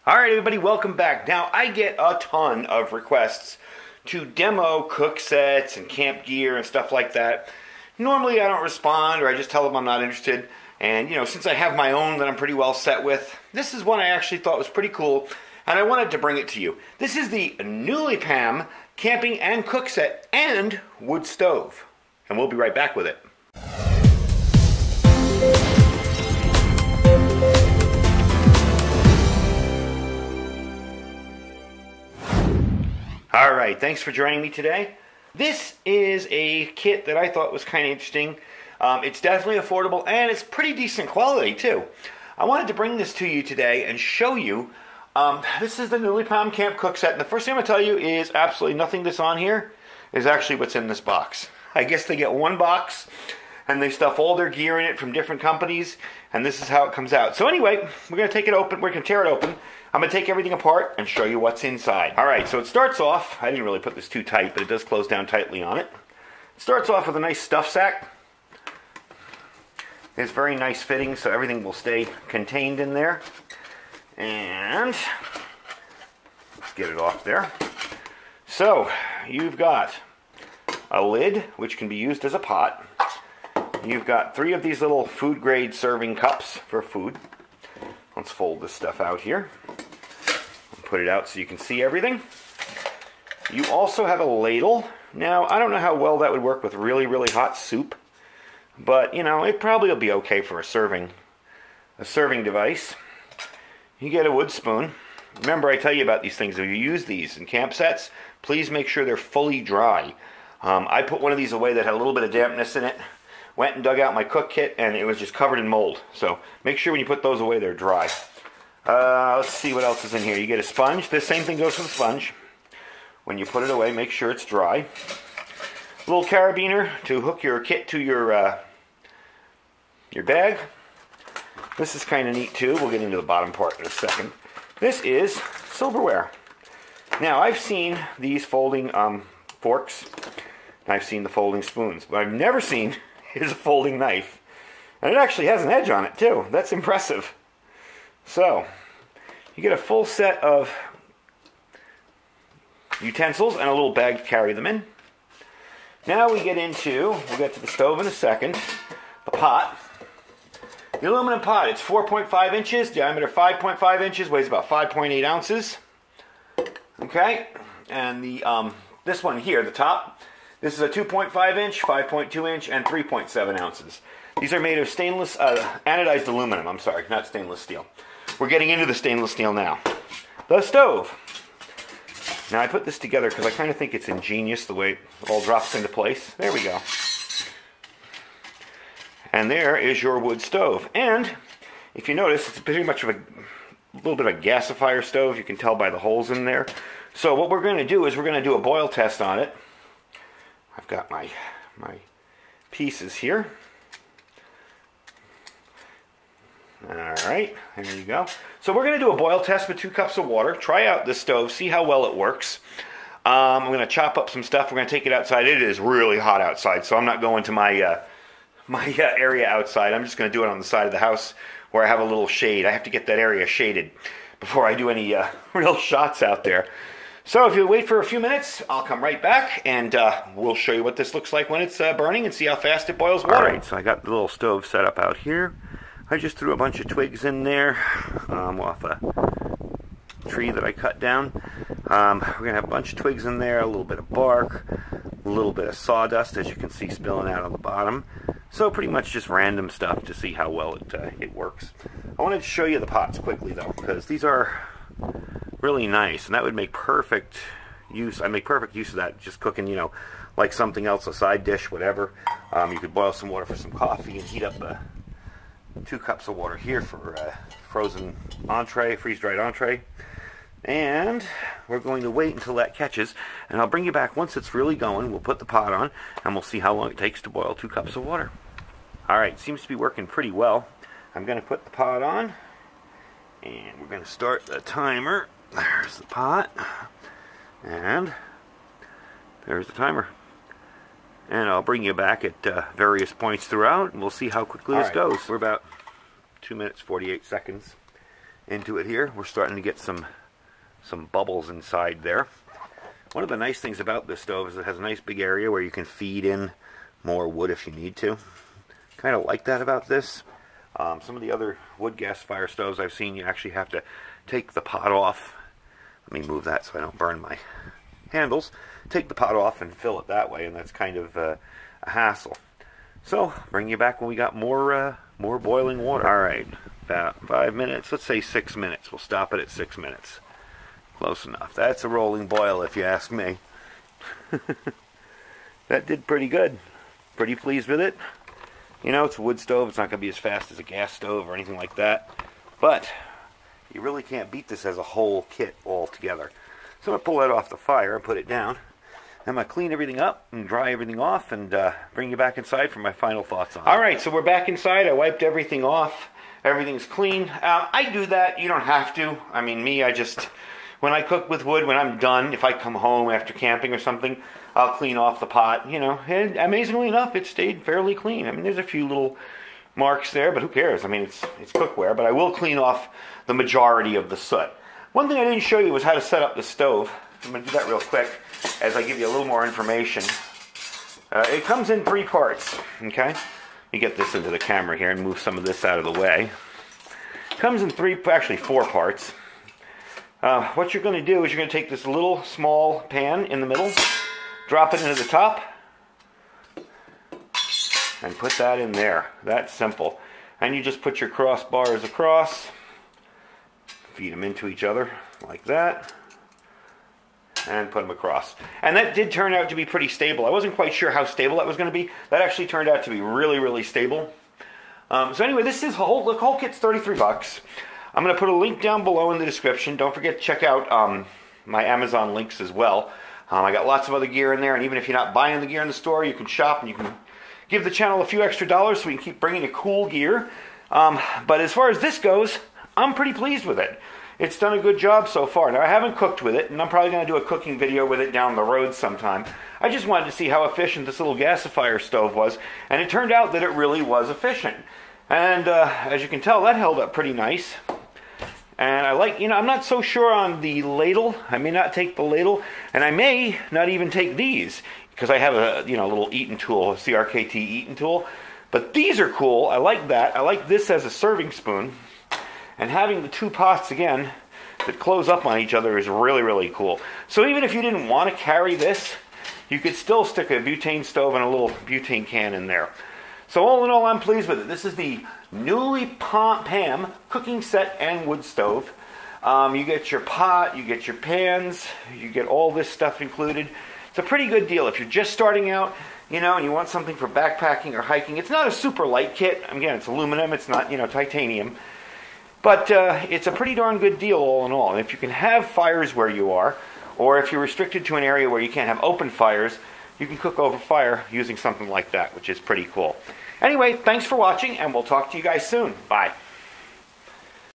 Alright everybody, welcome back. Now, I get a ton of requests to demo cook sets and camp gear and stuff like that. Normally I don't respond, or I just tell them I'm not interested. And, you know, since I have my own that I'm pretty well set with, this is one I actually thought was pretty cool, and I wanted to bring it to you. This is the Nulipam camping and cook set and wood stove. And we'll be right back with it. Alright, thanks for joining me today. This is a kit that I thought was kind of interesting. It's definitely affordable and it's pretty decent quality too. I wanted to bring this to you today and show you. This is the Nulipam Camp Cook Set, and the first thing I'm going to tell you is absolutely nothing that's on here is actually what's in this box. I guess they get one box and they stuff all their gear in it from different companies, and this is how it comes out. So anyway, we're going to take it open, we're going to tear it open. I'm going to take everything apart and show you what's inside. Alright, so it starts off, I didn't really put this too tight, but it does close down tightly on it. It starts off with a nice stuff sack. It's very nice fitting, so everything will stay contained in there. And let's get it off there. So, you've got a lid, which can be used as a pot. You've got 3 of these little food grade serving cups for food. Let's fold this stuff out here. Put it out so you can see everything. You also have a ladle. Now, I don't know how well that would work with really, really hot soup, but you know, it probably will be okay for a serving device. You get a wood spoon. Remember, I tell you about these things. If you use these in camp sets, please make sure they're fully dry. I put one of these away that had a little bit of dampness in it. Went and dug out my cook kit, and it was just covered in mold. So make sure when you put those away, they're dry. Let's see what else is in here. You get a sponge. This same thing goes for the sponge. When you put it away, make sure it's dry. A little carabiner to hook your kit to your bag. This is kind of neat too. We'll get into the bottom part in a second. This is silverware. Now, I've seen these folding forks. I've seen the folding spoons. What I've never seen is a folding knife. And it actually has an edge on it too. That's impressive. So, you get a full set of utensils and a little bag to carry them in. Now we'll get to the stove in a second, the pot. The aluminum pot, it's 4.5 inches, diameter 5.5 inches, weighs about 5.8 ounces. Okay, and the this one here, the top, this is a 2.5 inch, 5.2 inch, and 3.7 ounces. These are made of stainless, anodized aluminum, I'm sorry, not stainless steel. We're getting into the stainless steel now. The stove. Now I put this together because I kind of think it's ingenious the way it all drops into place. There we go. And there is your wood stove. And if you notice, it's pretty much of a little bit of a gasifier stove. You can tell by the holes in there. So what we're going to do is we're going to do a boil test on it. I've got my pieces here. Alright, there you go. So we're going to do a boil test with 2 cups of water. Try out this stove, see how well it works. I'm going to chop up some stuff. We're going to take it outside. It is really hot outside, so I'm not going to my area outside. I'm just going to do it on the side of the house where I have a little shade. I have to get that area shaded before I do any real shots out there. So if you wait for a few minutes, I'll come right back and we'll show you what this looks like when it's burning and see how fast it boils water. Alright, so I got the little stove set up out here. I just threw a bunch of twigs in there off a tree that I cut down. We're going to have a bunch of twigs in there, a little bit of bark, a little bit of sawdust, as you can see spilling out on the bottom. So pretty much just random stuff to see how well it works. I wanted to show you the pots quickly though, because these are really nice, and that would make perfect use. I make perfect use of that, just cooking, you know, like something else, a side dish, whatever. You could boil some water for some coffee and heat up 2 cups of water here for frozen entree, freeze-dried entree. And we're going to wait until that catches, and I'll bring you back once it's really going. We'll put the pot on, and we'll see how long it takes to boil 2 cups of water. Alright, seems to be working pretty well. I'm going to put the pot on, and we're going to start the timer. There's the pot, and there's the timer. And I'll bring you back at various points throughout, and we'll see how quickly this goes. We're about 2 minutes, 48 seconds. into it here. We're starting to get some bubbles inside there. One of the nice things about this stove is it has a nice big area where you can feed in more wood if you need to. Kind of like that about this. Some of the other wood gas fire stoves I've seen, you actually have to take the pot off. Let me move that so I don't burn my handles. Take the pot off and fill it that way, and that's kind of a hassle. So, bring you back when we got more boiling water. All right, about 5 minutes. Let's say 6 minutes. We'll stop it at 6 minutes. Close enough. That's a rolling boil, if you ask me. That did pretty good. Pretty pleased with it. You know, it's a wood stove. It's not going to be as fast as a gas stove or anything like that. But you really can't beat this as a whole kit all together. So I'm going to pull that off the fire and put it down. I'm going to clean everything up and dry everything off and bring you back inside for my final thoughts on it. Alright, so we're back inside. I wiped everything off. Everything's clean. I do that. You don't have to. I mean, me, when I cook with wood, when I'm done, if I come home after camping or something, I'll clean off the pot, you know. And amazingly enough, it stayed fairly clean. I mean, there's a few little marks there, but who cares? I mean, it's cookware, but I will clean off the majority of the soot. One thing I didn't show you was how to set up the stove. I'm going to do that real quick as I give you a little more information. It comes in 3 parts, okay? Let me get this into the camera here and move some of this out of the way. It comes in 4 parts. What you're going to do is you're going to take this little small pan in the middle, drop it into the top, and put that in there. That's simple. And you just put your crossbars across, feed them into each other like that, and put them across. And that did turn out to be pretty stable. I wasn't quite sure how stable that was going to be. That actually turned out to be really, really stable. So anyway, the whole kit's 33 bucks. I'm going to put a link down below in the description. Don't forget to check out my Amazon links as well. I got lots of other gear in there, and even if you're not buying the gear in the store, you can shop and you can give the channel a few extra dollars so we can keep bringing you cool gear. But as far as this goes, I'm pretty pleased with it. It's done a good job so far. Now, I haven't cooked with it, and I'm probably going to do a cooking video with it down the road sometime. I just wanted to see how efficient this little gasifier stove was, and it turned out that it really was efficient. And as you can tell, that held up pretty nice. And I like, I'm not so sure on the ladle. I may not take the ladle, and I may not even take these, because I have a, little eating tool, a CRKT eating tool. But these are cool. I like that. I like this as a serving spoon. And having the 2 pots, again, that close up on each other is really, really cool. So even if you didn't want to carry this, you could still stick a butane stove and a little butane can in there. So all in all, I'm pleased with it. This is the Nulipam cooking set and wood stove. You get your pot, you get your pans, you get all this stuff included. It's a pretty good deal. If you're just starting out, and you want something for backpacking or hiking, it's not a super light kit. Again, it's aluminum, it's not, titanium. But it's a pretty darn good deal all in all. And if you can have fires where you are, or if you're restricted to an area where you can't have open fires, you can cook over fire using something like that, which is pretty cool. Anyway, thanks for watching, and we'll talk to you guys soon. Bye.